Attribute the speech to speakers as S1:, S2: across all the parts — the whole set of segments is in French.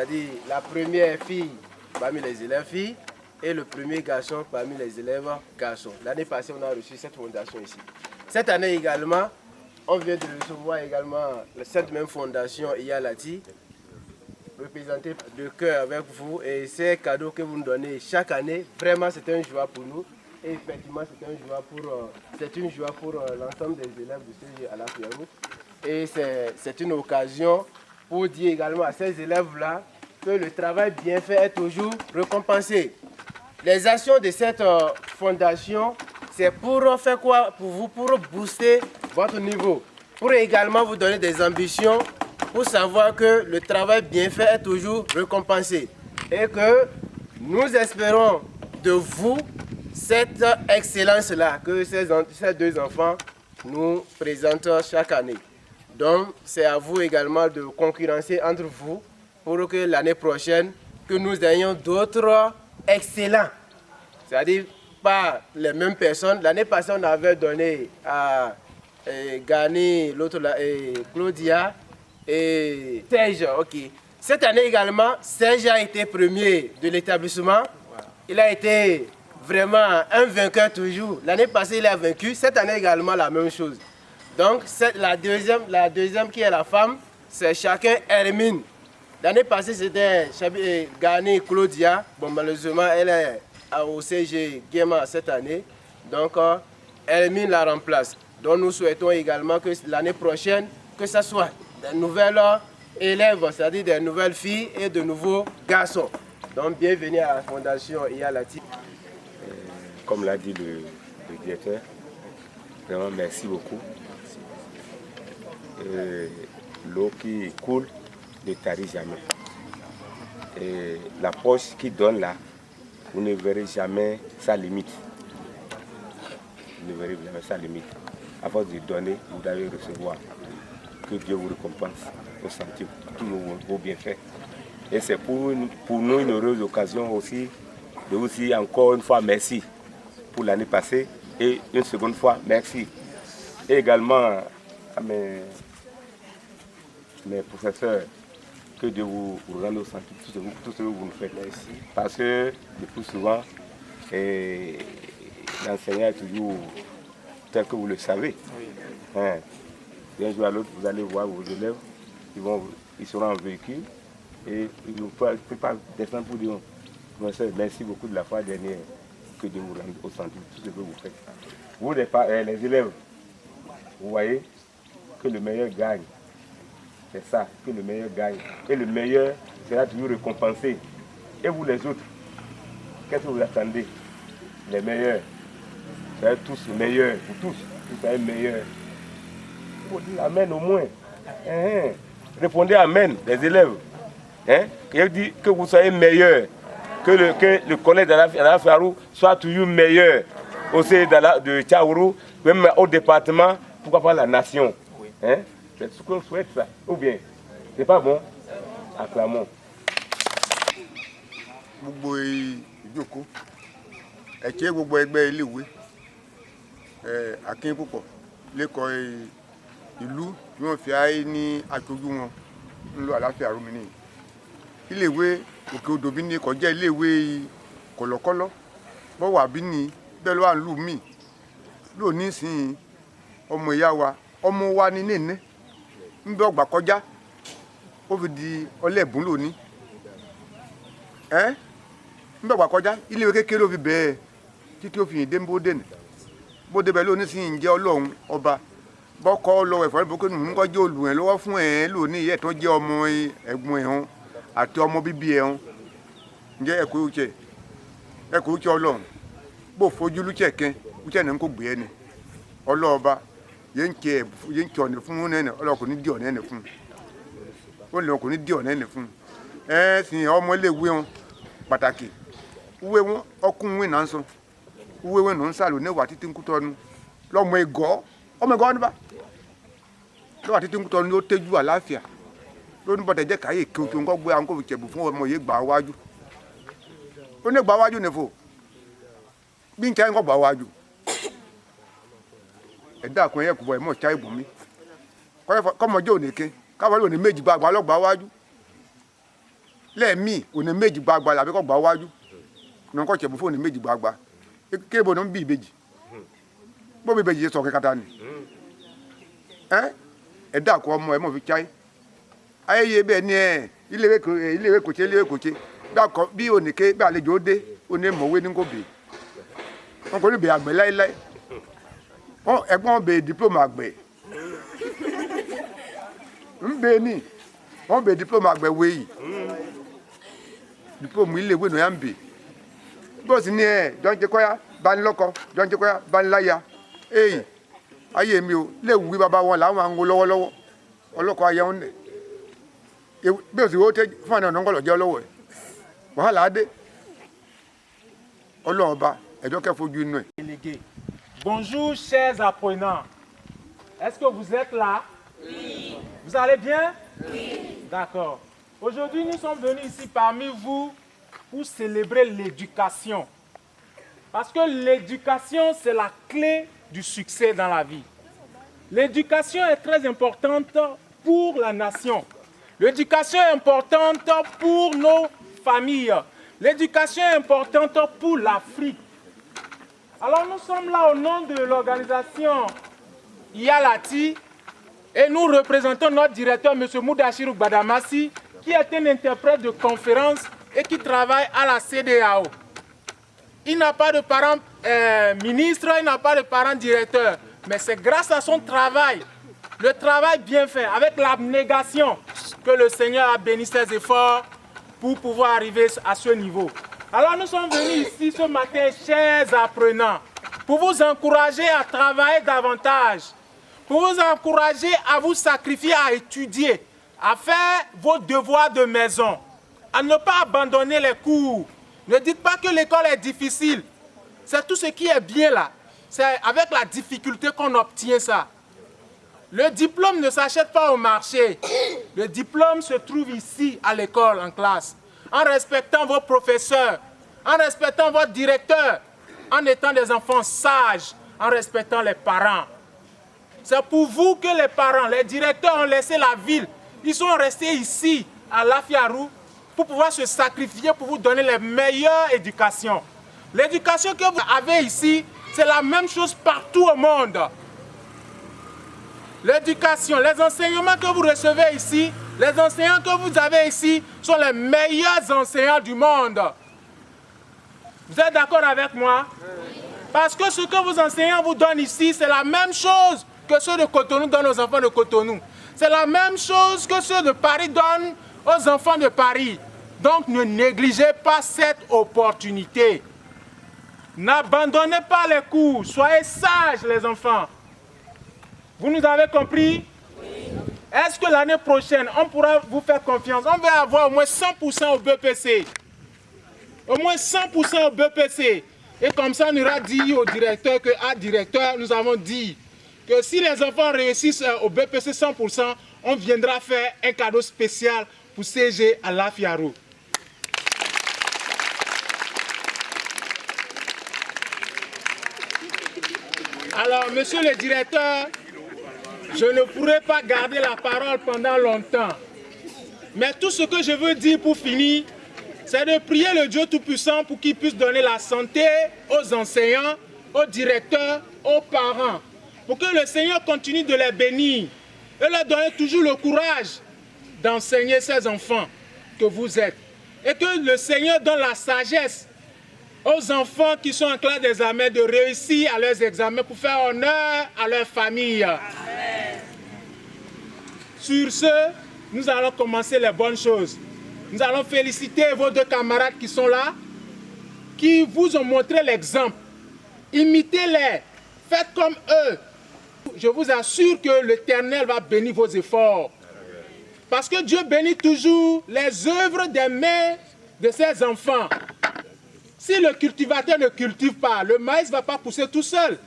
S1: c'est-à-dire la première fille parmi les élèves filles et le premier garçon parmi les élèves garçons. L'année passée, on a reçu cette fondation ici. Cette année également, on vient de recevoir également cette même fondation Iyalati, représentée de cœur avec vous, et ces cadeaux que vous nous donnez chaque année, vraiment c'est une joie pour nous. Et effectivement, c'est une joie pour l'ensemble des élèves de CG Alafiarou. Et c'est une occasion pour dire également à ces élèves-là que le travail bien fait est toujours récompensé. Les actions de cette fondation, c'est pour faire quoi pour vous? Pour booster votre niveau, pour également vous donner des ambitions, pour savoir que le travail bien fait est toujours récompensé. Et que nous espérons de vous cette excellence-là que ces deux enfants nous présentent chaque année. Donc, c'est à vous également de concurrencer entre vous pour que l'année prochaine, que nous ayons d'autres excellents. C'est-à-dire pas les mêmes personnes. L'année passée, on avait donné à Gani, l'autre là, Claudia et Serge. Ok. Cette année également, Serge a été premier de l'établissement. Il a été vraiment un vainqueur toujours. L'année passée, il a vaincu. Cette année également, la même chose. Donc, la deuxième qui est la femme, c'est chacun Hermine. L'année passée, c'était Gani Claudia. Bon, malheureusement, elle est au CG Guéma cette année. Donc, Hermine la remplace. Donc, nous souhaitons également que l'année prochaine, que ce soit des nouvelles élèves, c'est-à-dire des nouvelles filles et de nouveaux garçons. Donc, bienvenue à la Fondation Iyalati.
S2: Comme l'a dit le directeur, vraiment merci beaucoup. L'eau qui coule ne tarit jamais. Et la poche qui donne là, vous ne verrez jamais sa limite. Vous ne verrez jamais sa limite. À force de donner, vous allez recevoir. Que Dieu vous récompense au sentier, tous vos bienfaits. Et c'est pour nous une heureuse occasion aussi de vous dire encore une fois merci pour l'année passée et une seconde fois merci. Et également à mes professeurs, que Dieu vous rende au sentier tout ce que vous nous faites. Merci. Parce que le plus souvent, l'enseignant est toujours tel que vous le savez. Oui. Hein. D'un jour à l'autre, vous allez voir vos élèves, ils seront en véhicule et ils ne peuvent pas descendre pour dire professeur, merci beaucoup de la fois dernière, que Dieu vous rende au sentier tout ce que vous faites. Vous, les élèves, vous voyez que le meilleur gagne. C'est ça, que le meilleur gagne. Et le meilleur sera toujours récompensé. Et vous les autres, qu'est-ce que vous attendez? Les meilleurs. Vous serez tous meilleurs, vous tous, vous serez meilleurs. Il faut dire Amen au moins. Répondez Amen, les élèves. Il dit que vous soyez meilleurs. Que le collège d'Alafiarou soit toujours meilleur. Aussi de Tchaourou, même au département, pourquoi pas la nation. C'est ce qu'on souhaite, ça. Ou bien, c'est pas bon? Acclamons.
S3: Gbogbo ìjókòó ẹ̀kẹ́ gbogbo ẹgbẹ́ iléèwé akínyìn púpọ̀ lẹ́kọ̀ọ́ ìlú tí wọ́n fi ayé ní aṣojú wọn ń lo Alafiarou mi nìyí. Iléèwé Òkè Odò bí ní kọjá iléèwé kọ̀lọ̀kọ́lọ̀ bọ́ wà bí ní bẹ́ẹ̀ ló wà ń lù mí lónìí sìn ọmọ ìyá wa ọmọ wa ní nẹ́ẹ̀nẹ́ ń bẹ́ ọgbà kọjá ó fi di ọlẹ́ẹ̀bùn lónìí ń bẹ́ ọgbà kọjá iléèwé kékeré ó fi bẹ́ẹ̀ títí ó fi yìn dé ń bó dènà bó débẹ̀ lónìí sìn jẹ́ ọlọ́run ọba bọ́kọ́ lọ́wọ́ ẹ̀fọ́ ẹ̀fọ́ kínú ń kọ́ jẹ́ olùrìn lọ́wọ́ fún ẹ̀ lónìí ẹ̀ tó jẹ́ ọmọ ẹ̀gbọ́n ẹ̀ hàn àti ọmọ bíbí ẹ̀ hàn ǹjẹ́ ẹ̀kọ́ ìṣe ọlọ́run bó fojú lúṣẹ̀ kẹ́ lúṣẹ̀ náà ń kó gbé ẹni ọlọ́ọba yẹn ń kẹ ọ̀nà fún un nẹ́ẹ̀nẹ̀ ọlọ́kùn ní dí ọ̀nà ẹ̀nẹ̀ fún un ó lè ọkùn ní dí ọ̀nà ẹ̀nẹ̀ fún un sìn ọmọ iléèwé wọn pàtàkì wúwé wọn ọkùnrin wọn náà ń sọ wúwé wọn náà ń sàlò níwà títí ń kú tọ́nu lọ́mọ ẹ̀gọ́ ọmọ ẹ̀gọ́ níbà lọ́wọ́ títí ń kú tọ́nu ó tẹ́jú àláfíà lónìí bọ́tẹ̀ jẹ́ káyé kí o tó ń kọ́ gbé àwọn kò fi jẹ̀bù fún ọmọ yìí gbà wájú ó ní gbà wájú nìfò bí n kẹ́ ń kọ́ gbà wájú ẹ̀dá àkùnrin yẹn kò bọ̀ ẹ̀ mọ̀ ṣá ìbò mi kọ́mọjọ́ òní ké káwọn lónìí méjì gba àgbà lọ́gbà wájú lẹ́ẹ̀mí òní méjì gbagba làbí kò gbà wájú ní kò tẹ̀bù fún òní méjì gbagba kéèbó ní bí ìbejì bó bí ìbejì sọ kẹkata ni ẹ dàkọ ọmọ ẹ mọ̀ fi cháyé ayẹyẹ bẹ́ẹ̀ ni iléèwé kòtse dàkọ bí òníké bí àlejò ó dé òní mọ̀wé ní kò bè wọn kò ní bè àgbẹ̀ láéláé ẹ̀gbọ́n bè diplôme àgbẹ̀ ń bè ní wọn bè diplôme àgbẹ̀ wéyì diplôme iléèwé náà yà ń bè bọ́ọ̀sì ni jọ́njẹ́ kọ́yá banilọ́kọ jọ́njẹ́ kọ́yá baniláya èyí ayé mi o lè wí bàbá wọn làwọn máa ń wo lọ́wọ́lọ́wọ́ ọlọ́kọ ayé wọn nẹ̀ bí o sì wọ́n tẹ́ fún àwọn ọ̀nà jẹ́ ọlọ́wọ́ ẹ̀ wàhálà á dé ọlọ́run ọba ẹ̀jọ́ kẹ́ fojú inú ẹ̀.
S4: Bonjour chers apprenants. Est-ce que vous êtes là? Oui. Vous allez bien? Oui. D'accord. Aujourd'hui, nous sommes venus ici parmi vous pour célébrer l'éducation. Parce que l'éducation, c'est la clé du succès dans la vie. L'éducation est très importante pour la nation. L'éducation est importante pour nos familles. L'éducation est importante pour l'Afrique. Alors nous sommes là au nom de l'organisation Iyalati et nous représentons notre directeur, M. Moudachirou Badamassi, qui est un interprète de conférence et qui travaille à la CEDEAO. Il n'a pas de parent ministre, il n'a pas de parent directeur, mais c'est grâce à son travail, le travail bien fait, avec l'abnégation, que le Seigneur a béni ses efforts pour pouvoir arriver à ce niveau. Alors nous sommes venus ici ce matin, chers apprenants, pour vous encourager à travailler davantage, pour vous encourager à vous sacrifier, à étudier, à faire vos devoirs de maison, à ne pas abandonner les cours. Ne dites pas que l'école est difficile. C'est tout ce qui est bien là. C'est avec la difficulté qu'on obtient ça. Le diplôme ne s'achète pas au marché. Le diplôme se trouve ici, à l'école, en classe. En respectant vos professeurs, en respectant votre directeur, en étant des enfants sages, en respectant les parents. C'est pour vous que les parents, les directeurs ont laissé la ville. Ils sont restés ici, à Lafiarou, pour pouvoir se sacrifier, pour vous donner les meilleures éducations. L'éducation que vous avez ici, c'est la même chose partout au monde. L'éducation, les enseignements que vous recevez ici, les enseignants que vous avez ici sont les meilleurs enseignants du monde. Vous êtes d'accord avec moi? Parce que ce que vos enseignants vous donnent ici, c'est la même chose que ceux de Cotonou donnent aux enfants de Cotonou. C'est la même chose que ceux de Paris donnent aux enfants de Paris. Donc ne négligez pas cette opportunité. N'abandonnez pas les cours. Soyez sages les enfants. Vous nous avez compris? Oui. Est-ce que l'année prochaine, on pourra vous faire confiance? On va avoir au moins 100% au BPC. Au moins 100% au BPC. Et comme ça, on aura dit au directeur que, directeur, nous avons dit que si les enfants réussissent au BPC 100%, on viendra faire un cadeau spécial pour CG à Lafiarou. Alors, monsieur le directeur, je ne pourrai pas garder la parole pendant longtemps. Mais tout ce que je veux dire pour finir, c'est de prier le Dieu Tout-Puissant pour qu'il puisse donner la santé aux enseignants, aux directeurs, aux parents. Pour que le Seigneur continue de les bénir et leur donner toujours le courage d'enseigner ces enfants que vous êtes. Et que le Seigneur donne la sagesse aux enfants qui sont en classe d'examen de réussir à leurs examens pour faire honneur à leur famille. Amen. Sur ce, nous allons commencer les bonnes choses. Nous allons féliciter vos deux camarades qui sont là, qui vous ont montré l'exemple. Imitez-les, faites comme eux. Je vous assure que l'Éternel va bénir vos efforts. Parce que Dieu bénit toujours les œuvres des mains de ses enfants. Si le cultivateur ne cultive pas, le maïs ne va pas pousser tout seul.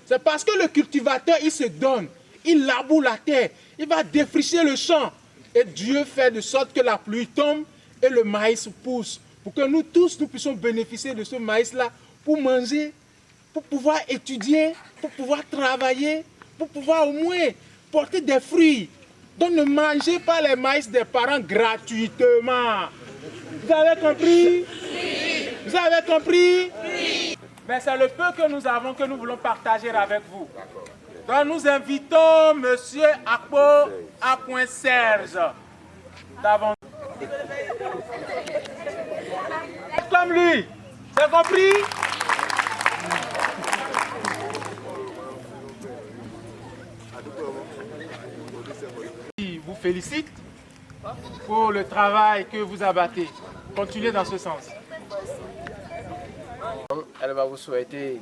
S4: C'est parce que le cultivateur, il se donne, il laboure la terre, il va défricher le champ. Et Dieu fait de sorte que la pluie tombe et le maïs pousse. Pour que nous tous, nous puissions bénéficier de ce maïs-là pour manger, pour pouvoir étudier, pour pouvoir travailler, pour pouvoir au moins porter des fruits. Donc ne mangez pas les maïs des parents gratuitement. Vous avez compris? Oui. Vous avez compris? Oui. Mais c'est le peu que nous avons que nous voulons partager avec vous. Donc nous invitons Monsieur Akpo A.Serge d'avant. Comme lui, c'est compris? Je vous félicite pour le travail que vous abattez. Continuez dans ce sens.
S1: Elle va vous souhaiter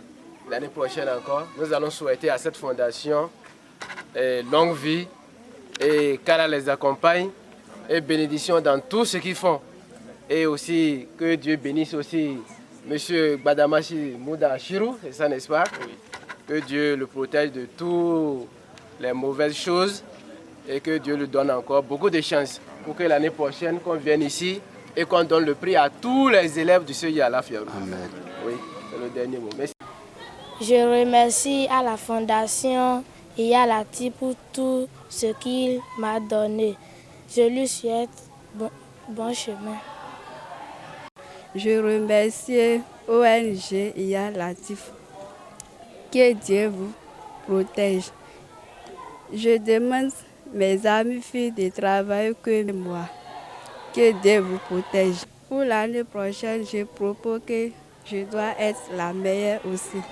S1: l'année prochaine encore. Nous allons souhaiter à cette fondation longue vie et qu'Allah les accompagne et bénédiction dans tout ce qu'ils font. Et aussi que Dieu bénisse aussi M. Badamachi Mouda Chirou, c'est ça n'est-ce pas? Oui. Que Dieu le protège de toutes les mauvaises choses et que Dieu lui donne encore beaucoup de chance pour que l'année prochaine qu'on vienne ici et qu'on donne le prix à tous les élèves du CEI à la Fièvre. Amen. Oui, c'est le dernier mot. Merci.
S5: Je remercie à la Fondation et à Lati pour tout ce qu'il m'a donné. Je lui souhaite bon chemin.
S6: Je remercie ONG IA Latif. Que Dieu vous protège. Je demande mes amis filles de travailler que moi. Que Dieu vous protège. Pour l'année prochaine, je propose que je dois être la meilleure aussi.